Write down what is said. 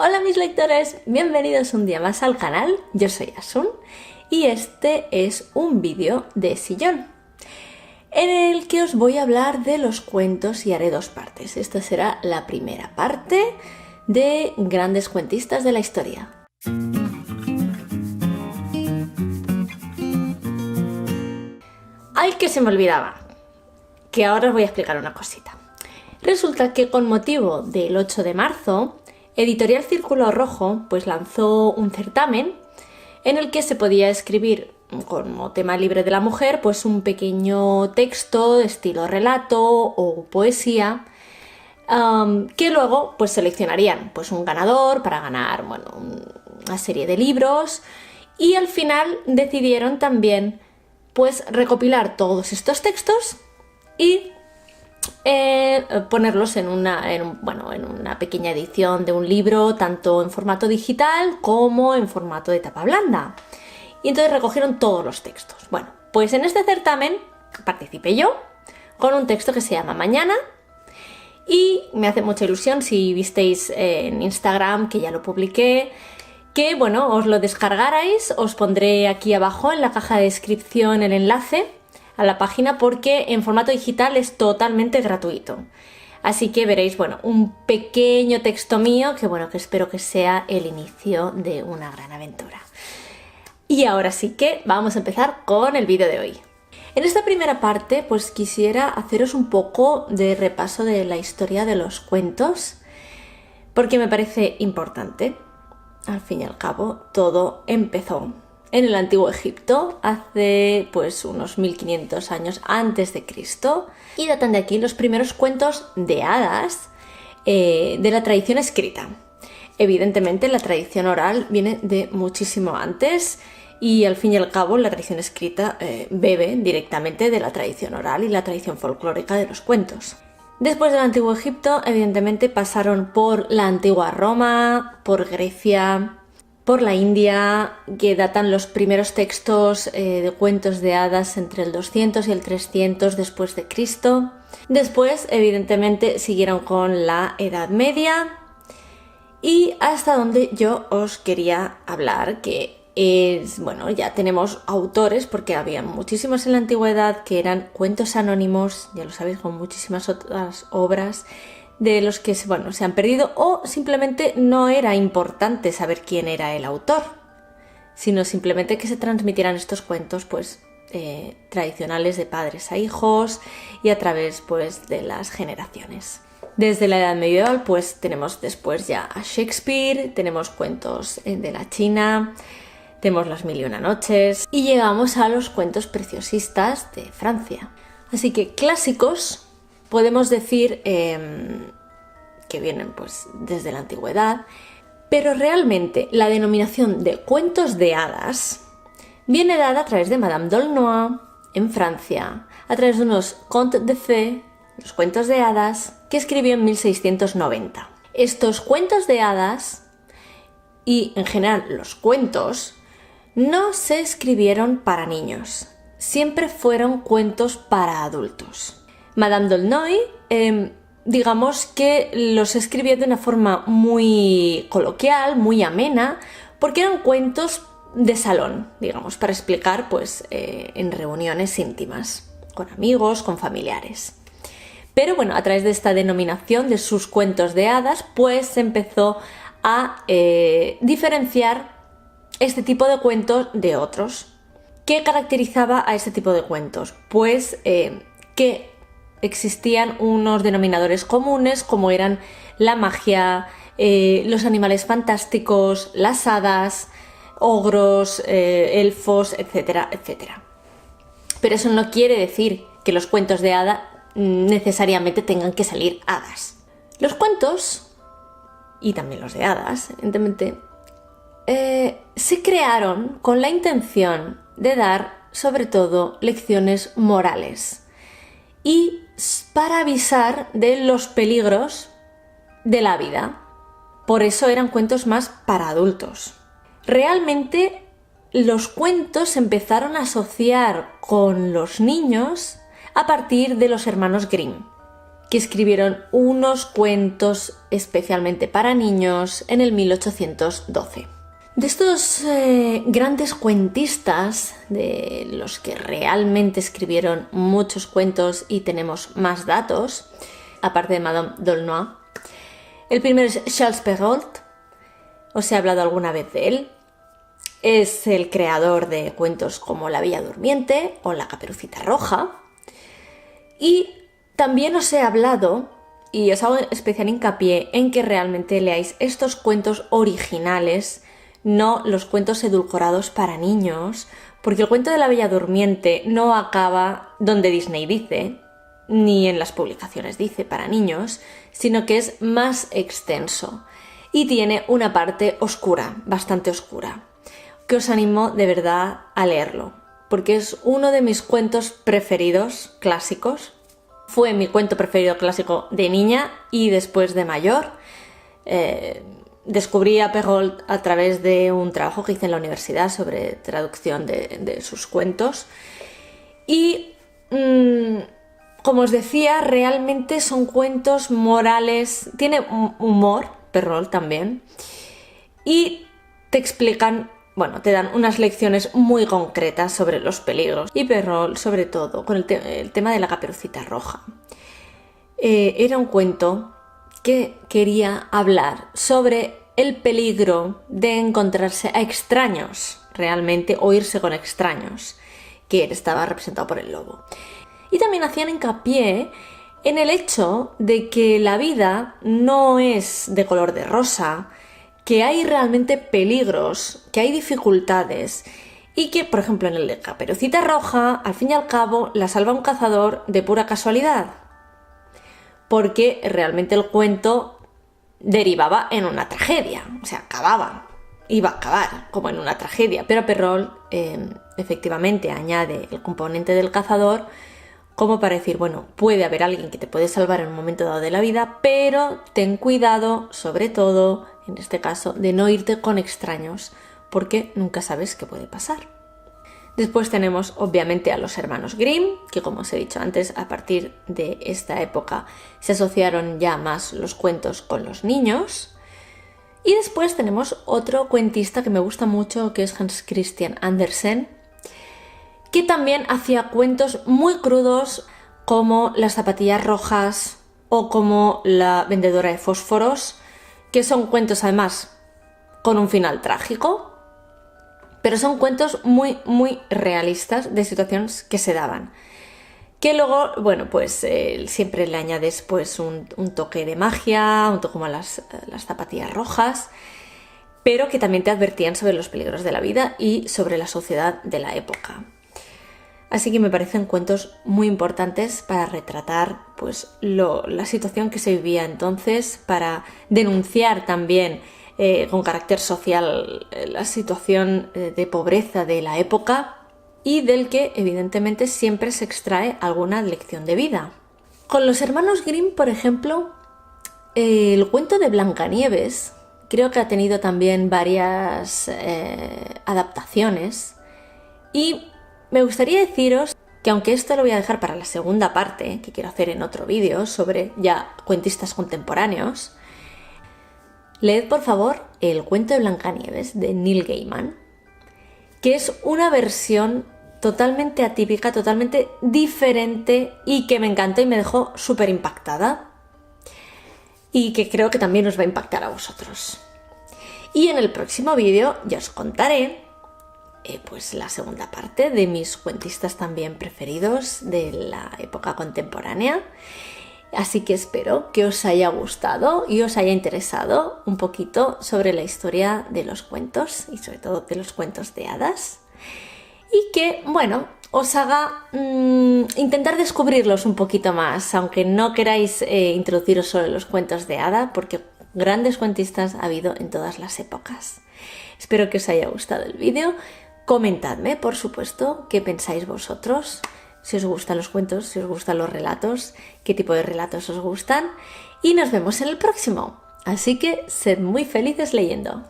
Hola mis lectores, bienvenidos un día más al canal, yo soy Asun y este es un vídeo de sillón en el que os voy a hablar de los cuentos y haré dos partes. Esta será la primera parte de grandes cuentistas de la historia. ¡Ay, que se me olvidaba! Que ahora os voy a explicar una cosita. Resulta que con motivo del 8 de marzo, Editorial Círculo Rojo pues lanzó un certamen en el que se podía escribir como tema libre de la mujer pues un pequeño texto de estilo relato o poesía que luego pues seleccionarían pues un ganador para ganar una serie de libros, y al final decidieron también pues recopilar todos estos textos y ponerlos en una pequeña edición de un libro, tanto en formato digital como en formato de tapa blanda. Y entonces recogieron todos los textos. Bueno, pues en este certamen participé yo con un texto que se llama Mañana, y me hace mucha ilusión, si visteis en Instagram que ya lo publiqué, que bueno, os lo descargarais. Os pondré aquí abajo en la caja de descripción el enlace a la página, porque en formato digital es totalmente gratuito. Así que veréis, un pequeño texto mío que espero que sea el inicio de una gran aventura. Y ahora sí que vamos a empezar con el vídeo de hoy. En esta primera parte pues quisiera haceros un poco de repaso de la historia de los cuentos, porque me parece importante. Al fin y al cabo, todo empezó en el Antiguo Egipto, hace pues unos 1500 años antes de Cristo, y datan de aquí los primeros cuentos de hadas de la tradición escrita. Evidentemente la tradición oral viene de muchísimo antes, y al fin y al cabo la tradición escrita bebe directamente de la tradición oral y la tradición folclórica de los cuentos. Después del Antiguo Egipto, evidentemente pasaron por la antigua Roma, por Grecia, por la India, que datan los primeros textos de cuentos de hadas entre el 200 y el 300 después de Cristo. Después, evidentemente, siguieron con la Edad Media, y hasta donde yo os quería hablar, que es, ya tenemos autores, porque había muchísimos en la antigüedad que eran cuentos anónimos, ya lo sabéis, con muchísimas otras obras de los que se han perdido, o simplemente no era importante saber quién era el autor, sino simplemente que se transmitieran estos cuentos tradicionales de padres a hijos y a través de las generaciones. Desde la Edad Medieval tenemos después ya a Shakespeare, tenemos cuentos de la China, tenemos las Mil y una noches, y llegamos a los cuentos preciosistas de Francia. Así que clásicos podemos decir que vienen desde la antigüedad, pero realmente la denominación de cuentos de hadas viene dada a través de Madame d'Aulnoy en Francia, a través de unos contes de fées, los cuentos de hadas, que escribió en 1690. Estos cuentos de hadas, y en general los cuentos, no se escribieron para niños, siempre fueron cuentos para adultos. Madame d'Aulnoy, digamos que los escribió de una forma muy coloquial, muy amena, porque eran cuentos de salón, digamos, para explicar en reuniones íntimas, con amigos, con familiares. Pero a través de esta denominación de sus cuentos de hadas, se empezó a diferenciar este tipo de cuentos de otros. ¿Qué caracterizaba a este tipo de cuentos? Que existían unos denominadores comunes, como eran la magia, los animales fantásticos, las hadas, ogros, elfos, etcétera, etcétera. Pero eso no quiere decir que los cuentos de hada necesariamente tengan que salir hadas. Los cuentos, y también los de hadas, evidentemente, se crearon con la intención de dar sobre todo lecciones morales y para avisar de los peligros de la vida. Por eso eran cuentos más para adultos. Realmente los cuentos se empezaron a asociar con los niños a partir de los hermanos Grimm, que escribieron unos cuentos especialmente para niños en el 1812. De estos grandes cuentistas, de los que realmente escribieron muchos cuentos y tenemos más datos, aparte de Madame d'Aulnoy, el primero es Charles Perrault. Os he hablado alguna vez de él. Es el creador de cuentos como La Bella Durmiente o La Caperucita Roja. Y también os he hablado, y os hago especial hincapié en que realmente leáis estos cuentos originales, no los cuentos edulcorados para niños, porque el cuento de La Bella Durmiente no acaba donde Disney dice, ni en las publicaciones dice para niños, sino que es más extenso y tiene una parte oscura, bastante oscura, que os animo de verdad a leerlo, porque es uno de mis cuentos preferidos clásicos. Fue mi cuento preferido clásico de niña y después de mayor. Descubrí a Perrault a través de un trabajo que hice en la universidad sobre traducción de sus cuentos. Y, como os decía, realmente son cuentos morales. Tiene humor, Perrault también. Y te explican, bueno, te dan unas lecciones muy concretas sobre los peligros. Y Perrault, sobre todo, con el tema de la Caperucita Roja. Era un cuento que quería hablar sobre el peligro de encontrarse a extraños, realmente, o irse con extraños, que estaba representado por el lobo. Y también hacían hincapié en el hecho de que la vida no es de color de rosa, que hay realmente peligros, que hay dificultades y que, por ejemplo, en el de Caperucita Roja, al fin y al cabo, la salva un cazador de pura casualidad, porque realmente el cuento derivaba en una tragedia, o sea, iba a acabar como en una tragedia, pero Perrault efectivamente añade el componente del cazador como para decir, bueno, puede haber alguien que te puede salvar en un momento dado de la vida, pero ten cuidado, sobre todo, en este caso, de no irte con extraños, porque nunca sabes qué puede pasar. Después tenemos, obviamente, a los hermanos Grimm, que, como os he dicho antes, a partir de esta época se asociaron ya más los cuentos con los niños. Y después tenemos otro cuentista que me gusta mucho, que es Hans Christian Andersen, que también hacía cuentos muy crudos como Las zapatillas rojas o como La vendedora de fósforos, que son cuentos además con un final trágico, pero son cuentos muy, muy realistas de situaciones que se daban. Que luego, bueno, pues siempre le añades pues un toque de magia, un toque como las zapatillas rojas, pero que también te advertían sobre los peligros de la vida y sobre la sociedad de la época. Así que me parecen cuentos muy importantes para retratar pues la situación que se vivía entonces, para denunciar también con carácter social la situación de pobreza de la época y del que evidentemente siempre se extrae alguna lección de vida. Con los hermanos Grimm, por ejemplo, el cuento de Blancanieves creo que ha tenido también varias adaptaciones y me gustaría deciros que, aunque esto lo voy a dejar para la segunda parte, que quiero hacer en otro vídeo sobre ya cuentistas contemporáneos, leed por favor el cuento de Blancanieves de Neil Gaiman, que es una versión totalmente atípica, totalmente diferente y que me encantó y me dejó súper impactada y que creo que también os va a impactar a vosotros. Y en el próximo vídeo ya os contaré pues la segunda parte de mis cuentistas también preferidos de la época contemporánea. Así que espero que os haya gustado y os haya interesado un poquito sobre la historia de los cuentos y sobre todo de los cuentos de hadas. Y que, bueno, os haga intentar descubrirlos un poquito más, aunque no queráis introduciros solo en los cuentos de hada, porque grandes cuentistas ha habido en todas las épocas. Espero que os haya gustado el vídeo. Comentadme, por supuesto, qué pensáis vosotros. Si os gustan los cuentos, si os gustan los relatos, qué tipo de relatos os gustan. Y nos vemos en el próximo. Así que sed muy felices leyendo.